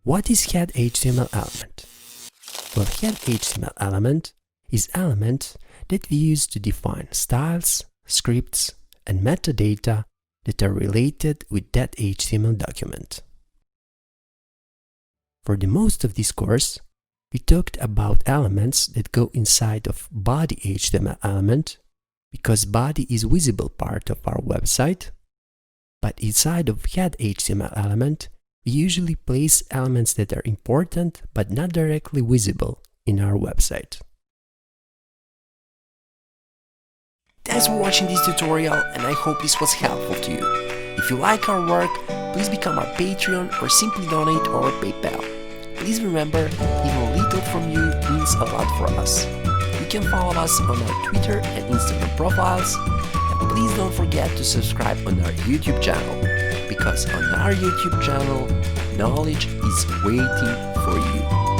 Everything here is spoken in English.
What is head HTML element? Well, head HTML element is element that we use to define styles, scripts, and metadata that are related with that HTML document. For the most of this course, we talked about elements that go inside of body HTML element because body is visible part of our website, but inside of head HTML element, we usually place elements that are important but not directly visible in our website. Thanks for watching this tutorial, and I hope this was helpful to you. If you like our work, please become our Patreon or simply donate to our PayPal. Please remember, even a little from you means a lot for us. You can follow us on our Twitter and Instagram profiles, and please don't forget to subscribe on our YouTube channel, because on our YouTube channel, knowledge is waiting for you.